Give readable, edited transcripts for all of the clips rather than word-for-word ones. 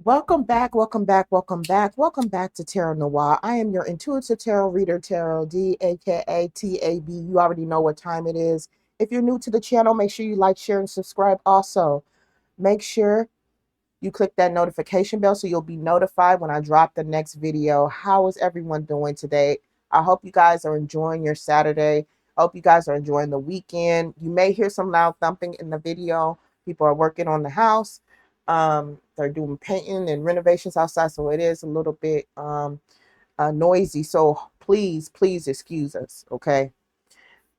Welcome back, welcome back, welcome back, welcome back to Tarot Noir. I am your intuitive tarot reader, Tarot D, aka TAB. You already know what time it is. If you're new to the channel, make sure you like, share, and subscribe. Also, make sure you click that notification bell so you'll be notified when I drop the next video. How is everyone doing today? I hope you guys are enjoying your Saturday. I hope you guys are enjoying the weekend. You may hear some loud thumping in the video. People are working on the house. They're doing painting and renovations outside, so it is a little bit noisy. So please excuse us, okay?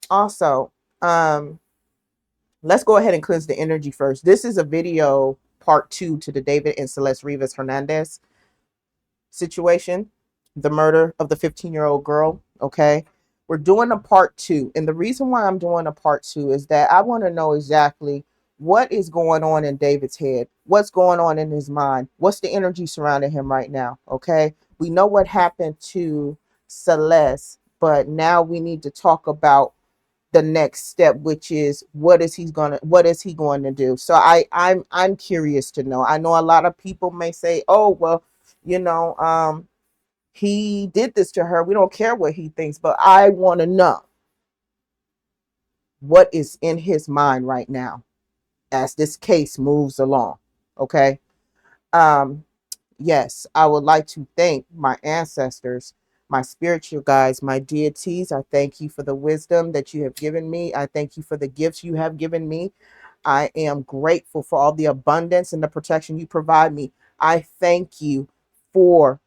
Also, let's go ahead and cleanse the energy first. This is a video part 2 to the David and Celeste Rivas Hernandez situation, the murder of the 15-year-old girl, okay? We're doing a part 2. And the reason why I'm doing a part 2 is that I want to know exactly what is going on in David's head. What's going on in his mind? What's the energy surrounding him right now, okay? We know what happened to Celeste, but now we need to talk about the next step, which is what is he going to do. So I'm curious to know. I know a lot of people may say, oh well, he did this to her, we don't care what he thinks, but I want to know what is in his mind right now as this case moves along. Okay. Yes, I would like to thank my ancestors, my spiritual guides, my deities. I thank you for the wisdom that you have given me. I thank you for the gifts you have given me. I am grateful for all the abundance and the protection you provide me. I thank you for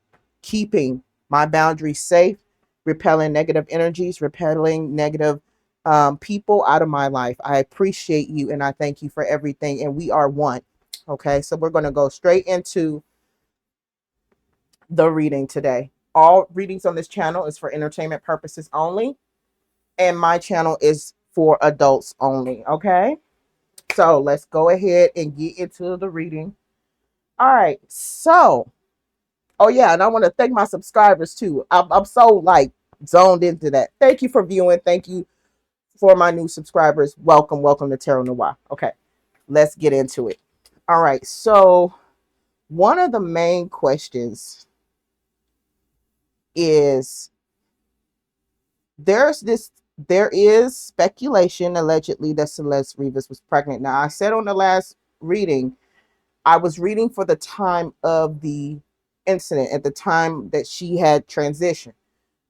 keeping my boundaries safe, repelling negative energies, repelling negative people out of my life. I appreciate you and I thank you for everything. And we are one. Okay, so we're going to go straight into the reading today. All readings on this channel is for entertainment purposes only, and my channel is for adults only. Okay, so let's go ahead and get into the reading. All right, so oh yeah, and I want to thank my subscribers too. I'm so like zoned into that. Thank you for viewing. Thank you for my new subscribers. Welcome to Tarot Noir. Okay, let's get into it. All right, so one of the main questions is there is speculation allegedly that Celeste Rivas was pregnant. Now, I said on the last reading, I was reading for the time of the incident, at the time that she had transitioned.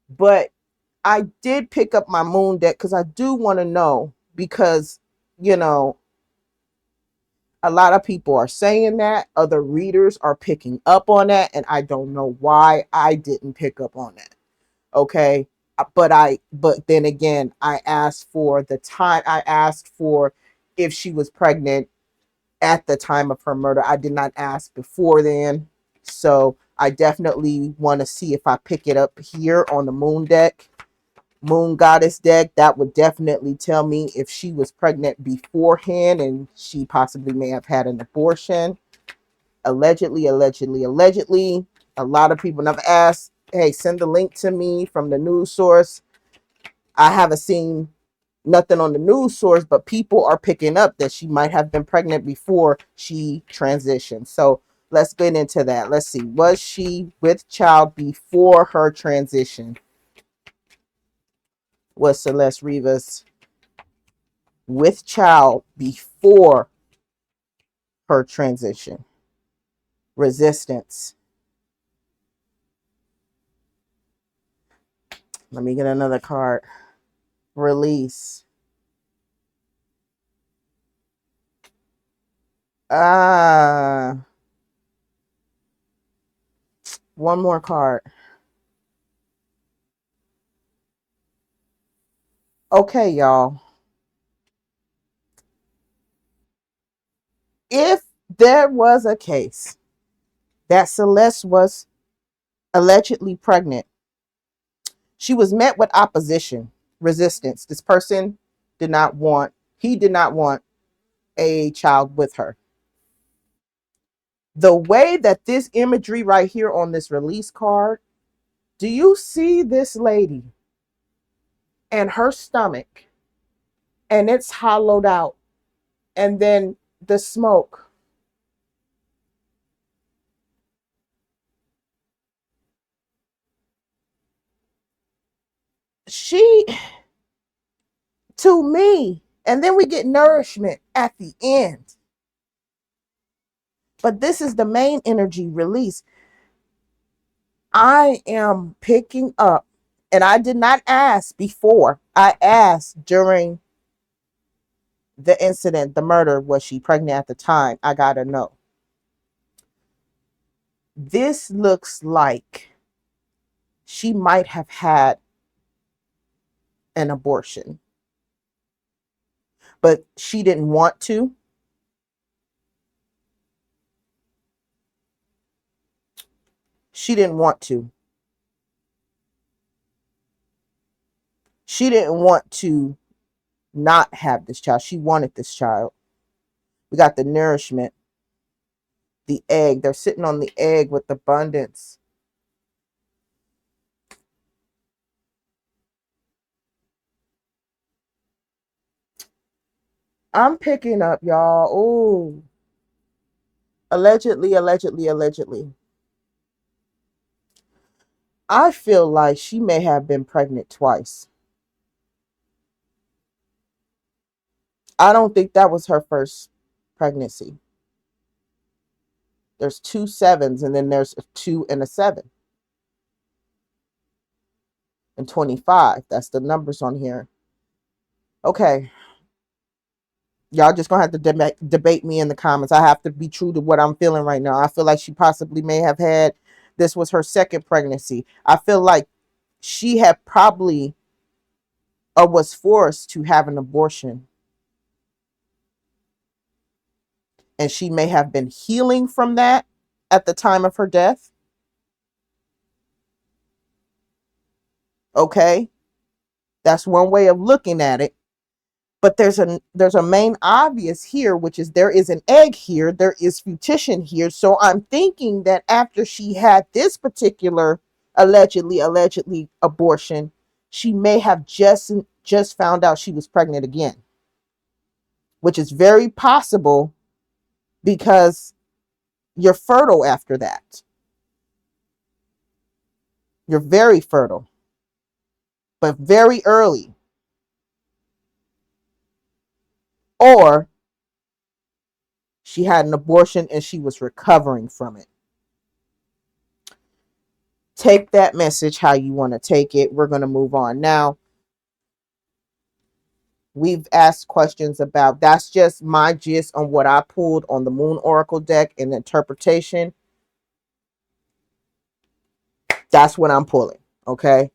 But I did pick up my moon deck because I do want to know, because, a lot of people are saying that, other readers are picking up on that, and I don't know why I didn't pick up on that. Okay. But then again, I asked for the time. I asked for if she was pregnant at the time of her murder. I did not ask before then. So I definitely want to see if I pick it up here on the moon deck, moon goddess deck. That would definitely tell me if she was pregnant beforehand and she possibly may have had an abortion. Allegedly. A lot of people have asked, hey, send the link to me from the news source. I haven't seen nothing on the news source, but people are picking up that she might have been pregnant before she transitioned. So let's get into that. Let's see. Was she with child before her transition? Was Celeste Rivas with child before her transition? Resistance. Let me get another card. Release. One more card. Okay, y'all. If there was a case that Celeste was allegedly pregnant, she was met with opposition, resistance. This person did not want a child with her. The way that this imagery right here on this release card Do you see this lady and her stomach, and it's hollowed out, and then the smoke? She, to me, and then we get nourishment at the end. But this is the main energy release. I am picking up, and I did not ask before. I asked during the incident, the murder. Was she pregnant at the time? I gotta know. This looks like she might have had an abortion, but she didn't want to. She didn't want to. She didn't want to not have this child. She wanted this child. We got the nourishment, the egg. They're sitting on the egg with abundance. I'm picking up, y'all. Ooh. Allegedly, allegedly, allegedly. I feel like she may have been pregnant twice. I don't think that was her first pregnancy. There's 2 7s, and then there's a 2 and a 7 and 25. That's the numbers on here. Okay. Y'all just gonna have to debate me in the comments. I have to be true to what I'm feeling right now. I feel like she possibly may have had, this was her second pregnancy. I feel like she had probably, or was forced to have an abortion, and she may have been healing from that at the time of her death. Okay, that's one way of looking at it. But there's a main obvious here, which is there is an egg here, there is fruition here. So I'm thinking that after she had this particular allegedly abortion, she may have just found out she was pregnant again, which is very possible because you're fertile after that. You're very fertile, but very early. Or she had an abortion and she was recovering from it. Take that message how you want to take it. We're going to move on. Now, we've asked questions about, that's just my gist on what I pulled on the Moon Oracle deck and interpretation. That's what I'm pulling. Okay.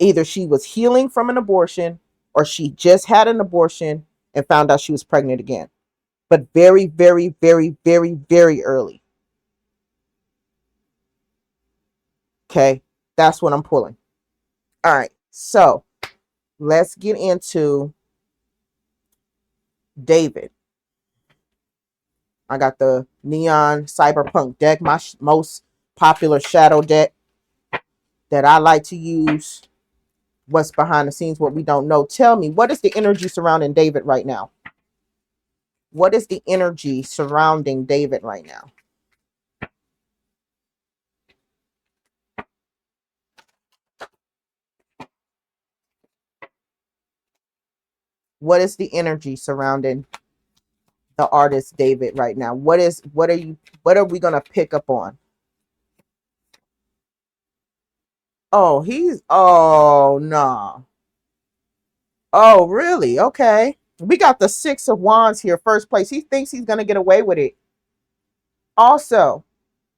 Either she was healing from an abortion or she just had an abortion and found out she was pregnant again. But very, very, very, very, very early. Okay. That's what I'm pulling. All right. So let's get into David. I got the Neon Cyberpunk deck, my most popular shadow deck that I like to use. What's behind the scenes, what we don't know. Tell me, what is the energy surrounding David right now? What is the energy surrounding David right now? What is the energy surrounding the artist David right now? What are we gonna pick up on? Oh no. Nah. Oh, really? Okay. We got the 6 of Wands here, first place. He thinks he's gonna get away with it. Also,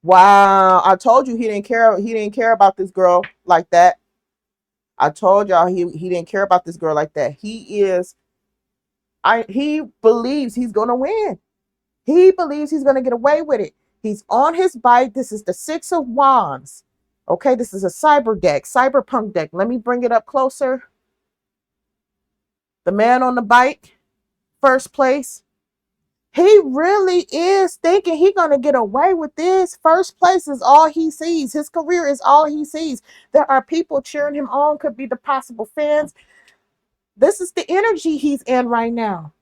wow, I told you he didn't care. He didn't care about this girl like that. I told y'all he didn't care about this girl like that. He believes he's gonna win. He believes he's gonna get away with it. He's on his bike. This is the 6 of Wands. Okay, this is a cyber deck, cyberpunk deck. Let me bring it up closer. The man on the bike, first place. He really is thinking he gonna get away with this. First place is all he sees. His career is all he sees. There are people cheering him on, could be the possible fans. This is the energy he's in right now.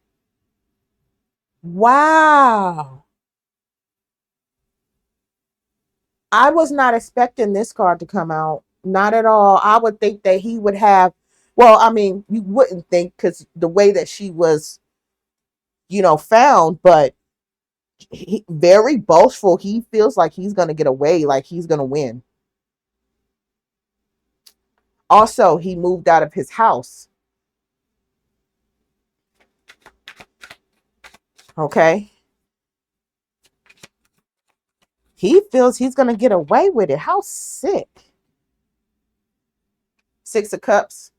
Wow. I was not expecting this card to come out. Not at all. I would think that he would have, well, I mean, you wouldn't think because the way that she was, found, but very boastful. He feels like he's going to get away, like he's going to win. Also, he moved out of his house. Okay. He feels he's going to get away with it. How sick. Six of Cups.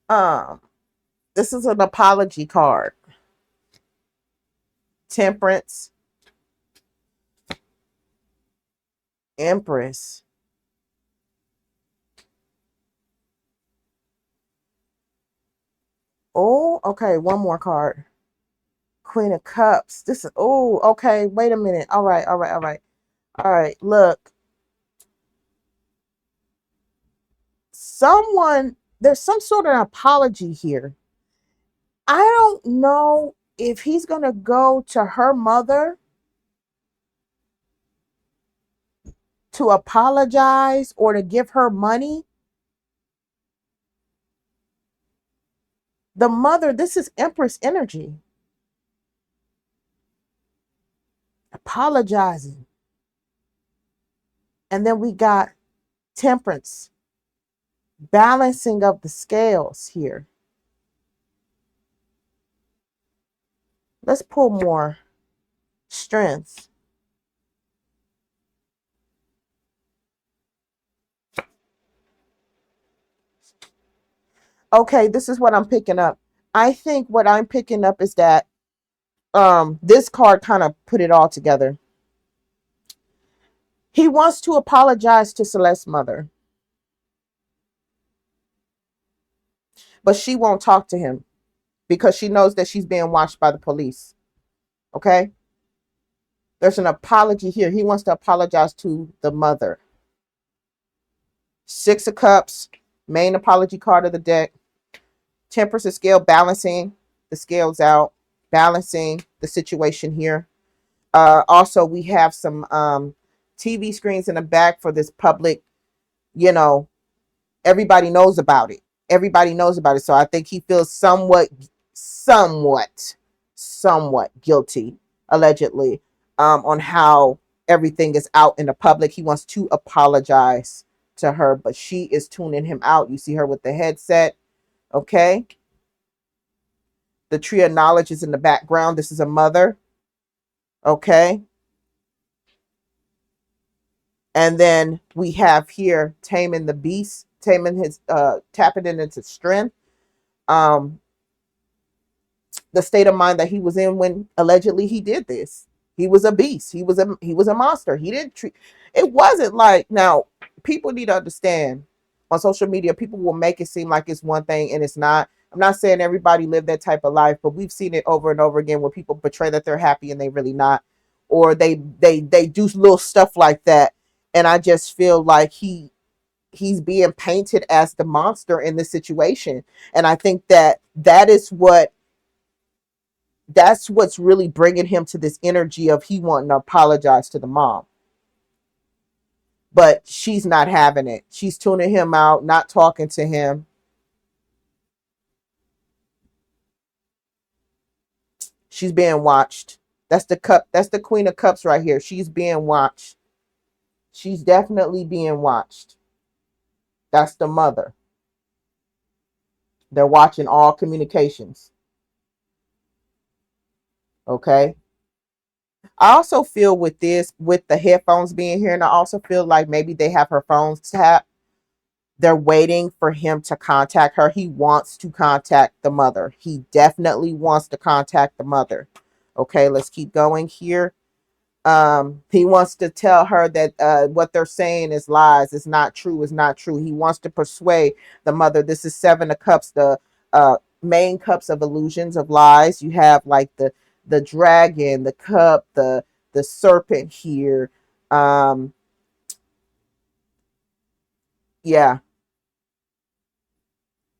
Um, this is an apology card. Temperance. Empress. Oh, okay. One more card. Queen of Cups. This is, oh, okay. Wait a minute. All right, all right, all right. All right, look. There's some sort of apology here. I don't know if he's going to go to her mother to apologize or to give her money. The mother, this is Empress energy. Apologizing. And then we got Temperance. Balancing of the scales here. Let's pull more. Strength. Okay, this is what I'm picking up. I think what I'm picking up is that this card kind of put it all together. He wants to apologize to Celeste's mother, but she won't talk to him because she knows that she's being watched by the police. Okay? There's an apology here. He wants to apologize to the mother. Six of Cups, main apology card of the deck. Temperance and scale, balancing the scales out, balancing the situation here. Also, we have some TV screens in the back for this public, everybody knows about it. Everybody knows about it. So I think he feels somewhat guilty, allegedly, on how everything is out in the public. He wants to apologize to her, but she is tuning him out. You see her with the headset. Okay. The tree of knowledge is in the background. This is a mother. Okay. And then we have here taming the beast, taming his tapping it into strength. The state of mind that he was in when allegedly he did this. He was a beast. He was a monster. He didn't treat, it wasn't like, now people need to understand, on social media people will make it seem like it's one thing and it's not. I'm not saying everybody live that type of life, but we've seen it over and over again where people portray that they're happy and they really not, or they do little stuff like that. And I just feel like he's being painted as the monster in this situation. And I think that's what's really bringing him to this energy of he wanting to apologize to the mom. But she's not having it. She's tuning him out, not talking to him. She's being watched. That's the Queen of Cups right here. She's being watched. She's definitely being watched. That's the mother. They're watching all communications. Okay. I also feel with this, with the headphones being here, and I also feel like maybe they have her phones tapped. They're waiting for him to contact her. He wants to contact the mother. He definitely wants to contact the mother. Okay, let's keep going here. He wants to tell her that what they're saying is lies. It's not true. It's not true. He wants to persuade the mother. This is Seven of Cups, the main cups of illusions of lies. You have like the dragon, the cup, the serpent here. Um, yeah,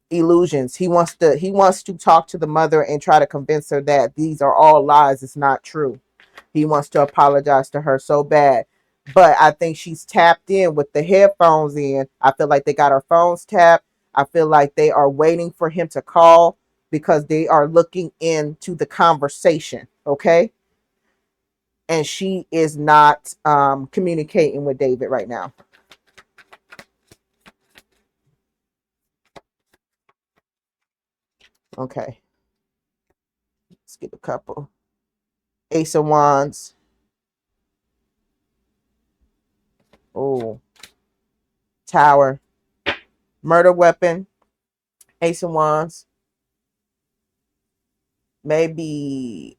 illusions. He wants to talk to the mother and try to convince her that these are all lies. It's not true. He wants to apologize to her so bad. But I think she's tapped in with the headphones in. I feel like they got her phones tapped. I feel like they are waiting for him to call because they are looking into the conversation. Okay. And she is not communicating with David right now. Okay. Let's get a couple. Ace of Wands. Oh, Tower. Murder weapon. Ace of Wands. Maybe.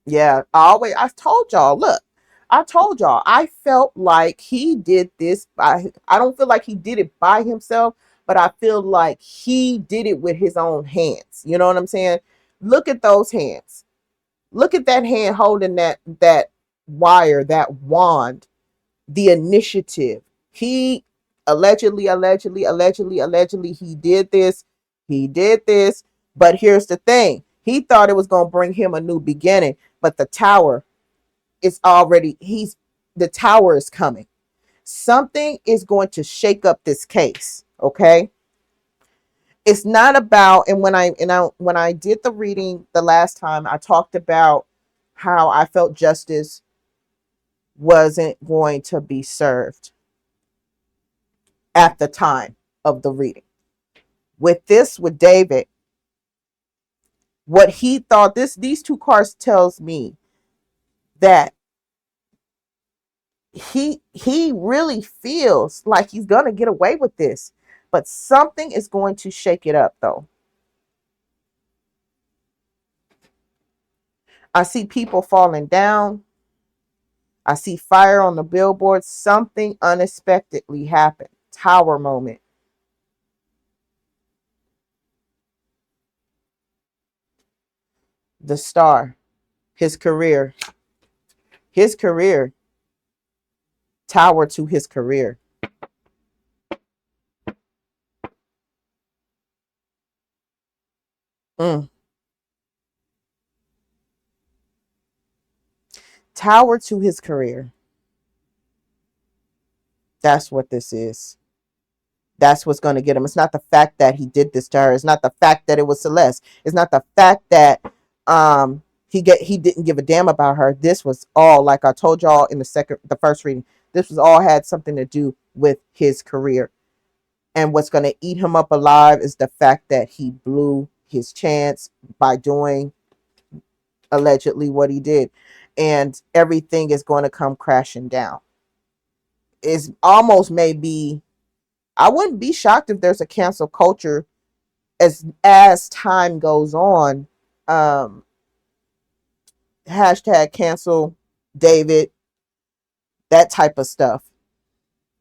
Yeah. I told y'all, look, I told y'all, I felt like he did this I don't feel like he did it by himself, but I feel like he did it with his own hands. You know what I'm saying? Look at those hands. Look at that hand holding that wire, that wand, the initiative. He allegedly he did this. He did this. But here's the thing. He thought it was going to bring him a new beginning, but the tower is already the tower is coming. Something is going to shake up this case, okay? It's not about, and when I did the reading the last time, I talked about how I felt justice wasn't going to be served at the time of the reading. With David, what he thought, these two cards tells me that he really feels like he's gonna get away with this, but something is going to shake it up though. I see people falling down. I see fire on the billboard. Something unexpectedly happened. Tower moment. The star. His career. His career. Tower to his career. Mm. Tower to his career. That's what this is. That's what's going to get him. It's not the fact that he did this to her. It's not the fact that it was Celeste. It's not the fact that he didn't give a damn about her. This was all, like I told y'all in the first reading, this was all had something to do with his career. And what's going to eat him up alive is the fact that he blew his chance by doing allegedly what he did. And everything is going to come crashing down. It's almost maybe, I wouldn't be shocked if there's a cancel culture as time goes on. Hashtag cancel David, that type of stuff.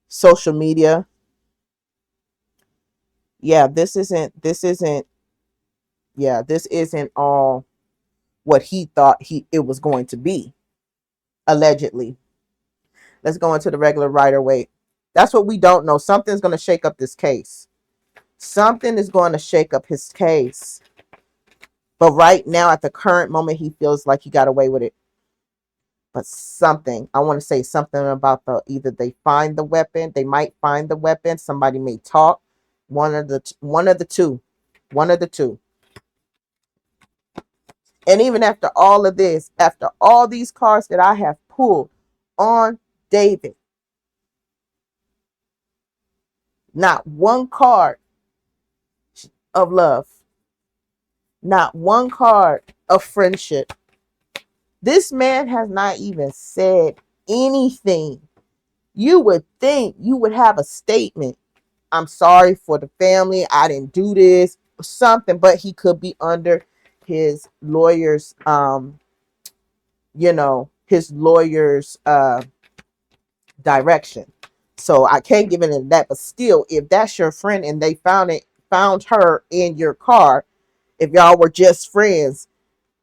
Social media. Yeah, this isn't all what he thought it was going to be, allegedly. Let's go into the regular Rider Waite. That's what we don't know. Something's going to shake up this case. Something is going to shake up his case. But right now, at the current moment, he feels like he got away with it. But something, I want to say something about either they find the weapon, they might find the weapon, somebody may talk. One of the two. One of the two. And even after all of this, after all these cards that I have pulled on David, not one card of love, not one card of friendship. This man has not even said anything. You would think you would have a statement. I'm sorry for the family. I didn't do this. Something, but he could be under his lawyer's his lawyer's direction. So I can't give into that, but still, if that's your friend and they found her in your car, if y'all were just friends,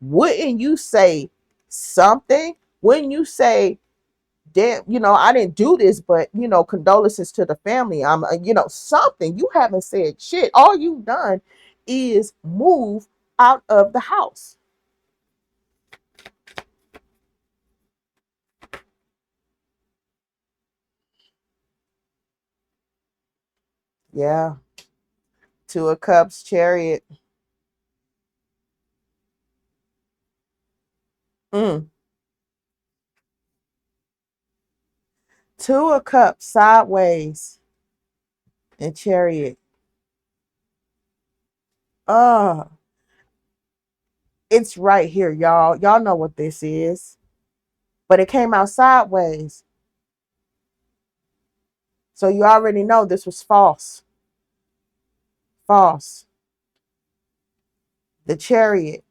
wouldn't you say something? Wouldn't you say, damn, I didn't do this, but condolences to the family. I'm, something. You haven't said shit. All you've done is move out of the house. Yeah. Two of Cups, Chariot. Mm. Two of Cups, sideways, and Chariot. Uh, it's right here, y'all. Y'all know what this is. But it came out sideways. So you already know this was false. False. The Chariot.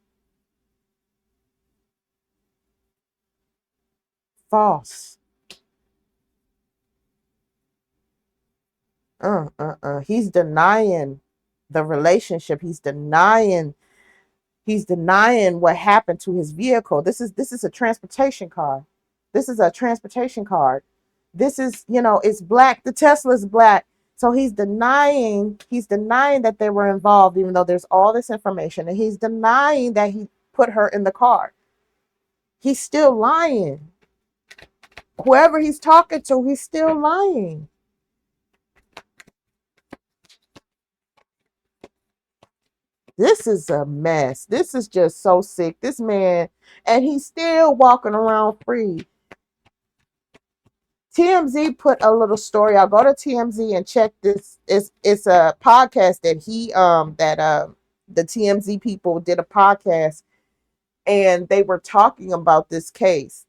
False. He's denying the relationship. He's denying what happened to his vehicle. This is a transportation car. This is a transportation card. This is, it's black. The Tesla's black. So he's denying that they were involved, even though there's all this information. And he's denying that he put her in the car. He's still lying. Whoever he's talking to, he's still lying. This is a mess. This is just so sick. This man, and he's still walking around free. TMZ put a little story. I'll go to TMZ and check this. It's a podcast that the TMZ people did a podcast, and they were talking about this case.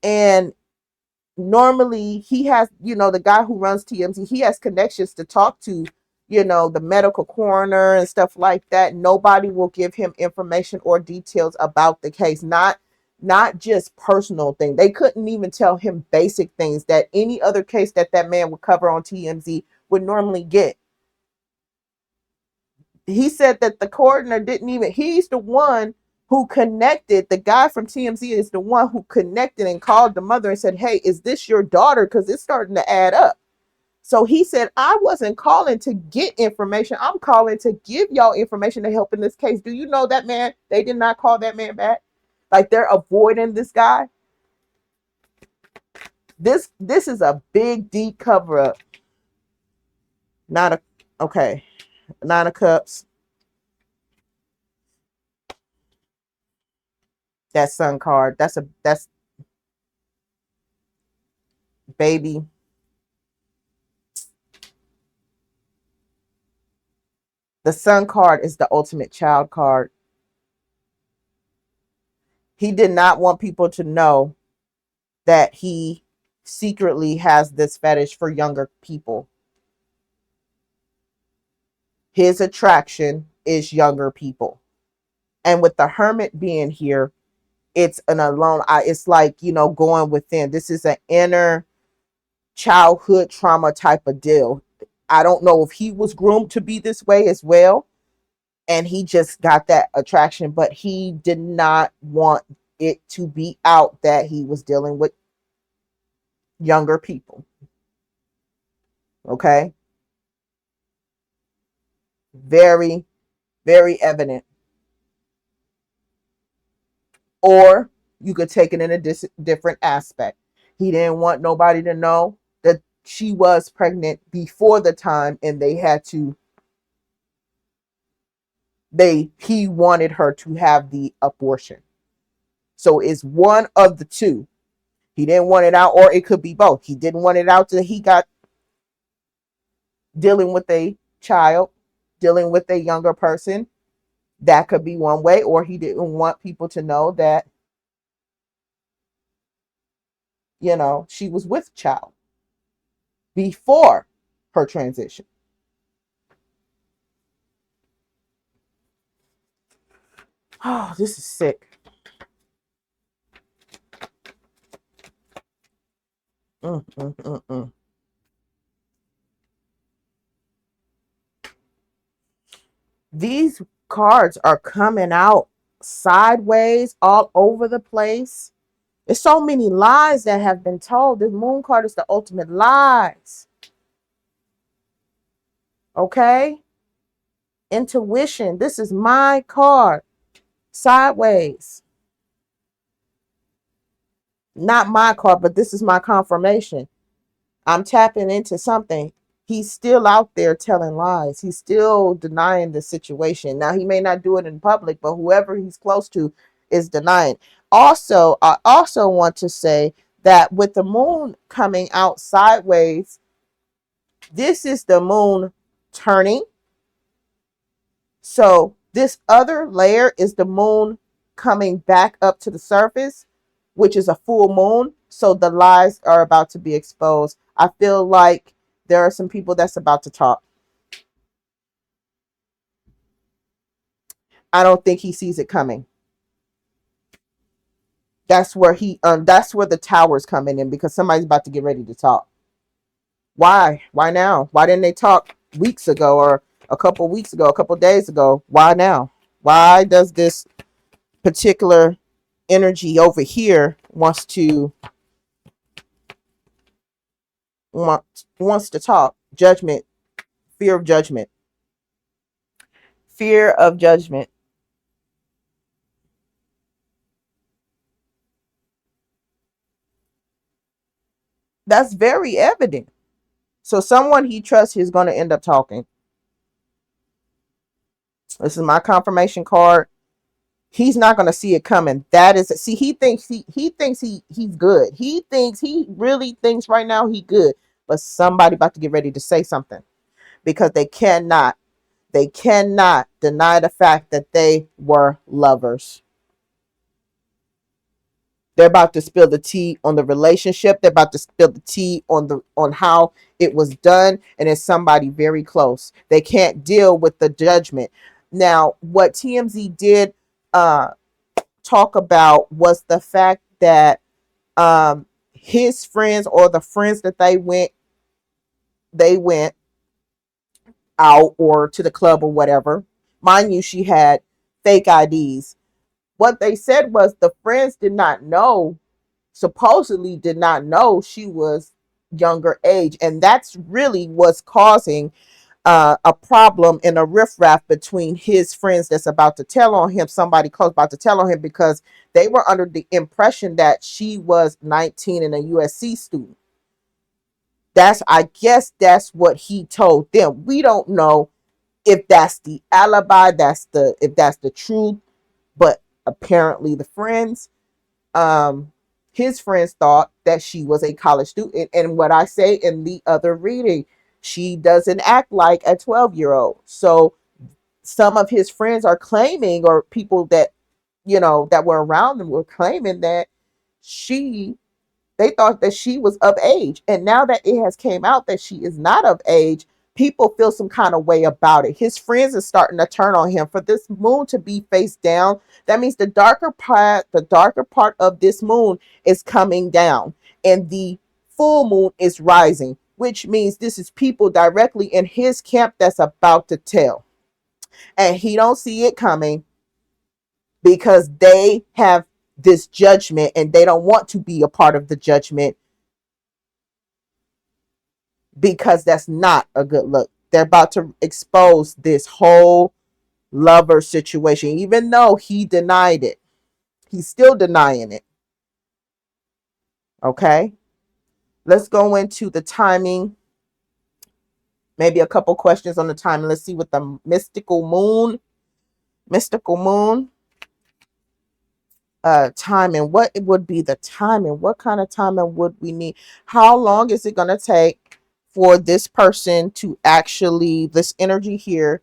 And normally he has, the guy who runs TMZ, he has connections to talk to, the medical coroner and stuff like that. Nobody will give him information or details about the case. Not just personal thing. They couldn't even tell him basic things that any other case that man would cover on TMZ would normally get. He said that the coroner didn't even, he's the one who connected, the guy from TMZ is the one who connected and called the mother and said, hey, is this your daughter? Because it's starting to add up. So he said, I wasn't calling to get information. I'm calling to give y'all information to help in this case. Do you know that man? They did not call that man back. Like, they're avoiding this guy. This is a big, deep cover up. Not a, okay. Nine of Cups. That Sun card. That's baby. The Sun card is the ultimate child card. He did not want people to know that he secretly has this fetish for younger people. His attraction is younger people. And with the Hermit being here, it's an alone. It's like, going within. This is an inner childhood trauma type of deal. I don't know if he was groomed to be this way as well, and he just got that attraction, but he did not want it to be out that he was dealing with younger people. Okay? Very, very evident. Or you could take it in a different aspect. He didn't want nobody to know that she was pregnant before the time, and he wanted her to have the abortion. So it's one of the two. He didn't want it out, or it could be both. He didn't want it out till he got dealing with a child, dealing with a younger person. That could be one way. Or he didn't want people to know that, she was with child before her transition. Oh, this is sick. Mm, mm, mm, mm. These cards are coming out sideways all over the place. There's so many lies that have been told. This moon card is the ultimate lies. Okay? Intuition. This is my card. Sideways. Not my card, but this is my confirmation. I'm tapping into something. He's still out there telling lies. He's still denying the situation. Now, he may not do it in public, but whoever he's close to is denying. Also, I also want to say that with the moon coming out sideways, this is the moon turning. So this other layer is the moon coming back up to the surface, which is a full moon. So the lies are about to be exposed. I feel like there are some people that's about to talk. I don't think he sees it coming. That's where the tower's coming in, because somebody's about to get ready to talk. Why? Why now? Why didn't they talk weeks ago, or a couple weeks ago, a couple days ago? Why now? Why does this particular energy over here wants to talk? Judgment, fear of judgment. Fear of judgment. That's very evident. So someone he trusts is going to end up talking. This is my confirmation card. He's not going to see it coming. That is, see, he's good. He really thinks right now he good. But somebody about to get ready to say something, because they cannot deny the fact that they were lovers. They're about to spill the tea on the relationship. They're about to spill the tea on how it was done, and it's somebody very close. They can't deal with the judgment. Now, what TMZ did uh, talk about was the fact that his friends, or the friends that they went out or to the club or whatever. Mind you, she had fake IDs. What they said was the friends did not know, supposedly did not know she was younger age, and that's really what's causing a problem and a riffraff between his friends that's about to tell on him, somebody close about to tell on him, because they were under the impression that she was 19 and a USC student. I guess that's what he told them. We don't know if that's the alibi, if that's the truth, but apparently the friends, um his friends, thought that she was a college student. And what I say in the other reading, she doesn't act like a 12-year-old. So some of his friends are claiming, or people that that were around them were claiming that she they thought that she was of age. And now that it has came out that she is not of age, people feel some kind of way about it. His friends are starting to turn on him. For this moon to be face down, that means the darker part of this moon is coming down, and the full moon is rising, which means this is people directly in his camp that's about to tell. And he don't see it coming, because they have this judgment and they don't want to be a part of the judgment, because that's not a good look. They're about to expose this whole lover situation, even though he denied it. He's still denying it. Okay. Let's go into the timing. Maybe a couple questions on the timing. Let's see what the mystical moon timing. What it would be the timing? What kind of timing would we need? How long is it going to take for this person to actually, this energy here,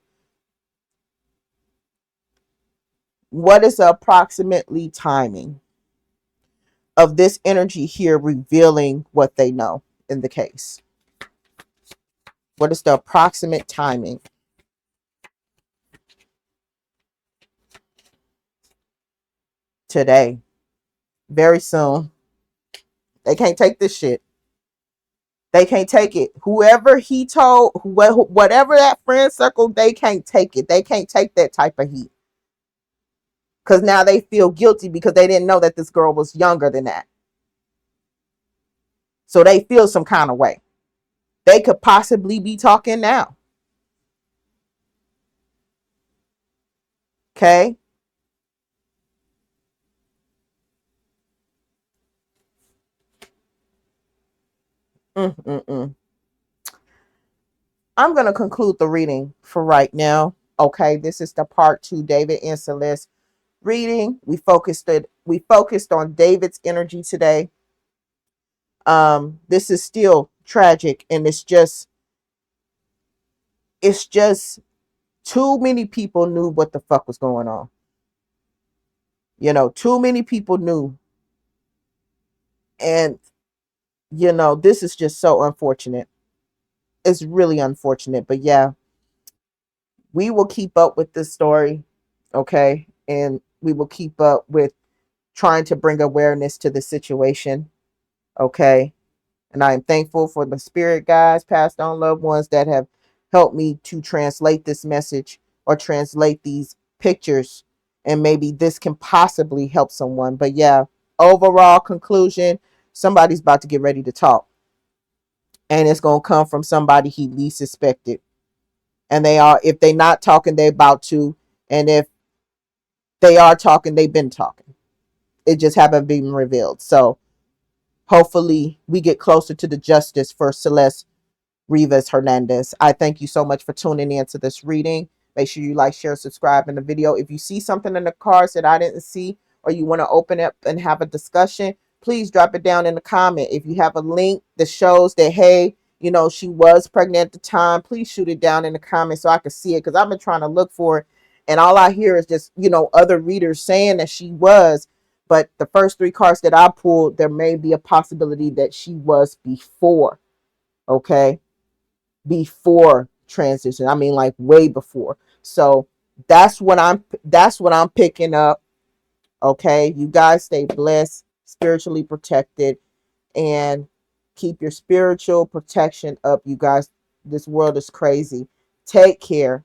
what is the approximately timing of this energy here revealing what they know in the case? What is the approximate timing? Today. Very soon. They can't take this shit. They can't take it. Whoever he told, whatever that friend circle, they can't take it. They can't take that type of heat. Because now they feel guilty because they didn't know that this girl was younger than that. So they feel some kind of way. They could possibly be talking now. Okay. Mm-mm-mm. I'm going to conclude the reading for right now. Okay. This is the part 2, David and Celeste reading. We focused on David's energy today. This is still tragic, and it's just too many people knew what the fuck was going on. Too many people knew. And, this is just so unfortunate. It's really unfortunate. But yeah, we will keep up with this story. Okay. And we will keep up with trying to bring awareness to the situation. Okay. And I am thankful for the spirit guides, passed on loved ones that have helped me to translate this message or translate these pictures. And maybe this can possibly help someone. But yeah, overall conclusion, somebody's about to get ready to talk. And it's going to come from somebody he least suspected. And if they're not talking, they're about to. And if they are talking, they've been talking. It just haven't been revealed. So hopefully we get closer to the justice for Celeste Rivas Hernandez. I thank you so much for tuning in to this reading. Make sure you like, share, subscribe in the video. If you see something in the cards that I didn't see, or you want to open up and have a discussion, please drop it down in the comment. If you have a link that shows that, hey, she was pregnant at the time, please shoot it down in the comments so I can see it, because I've been trying to look for it. And all I hear is just, other readers saying that she was. But the first 3 cards that I pulled, there may be a possibility that she was before. Okay. Before transition. I mean, like way before. So that's what I'm picking up. Okay. You guys stay blessed, spiritually protected, and keep your spiritual protection up, you guys. This world is crazy. Take care.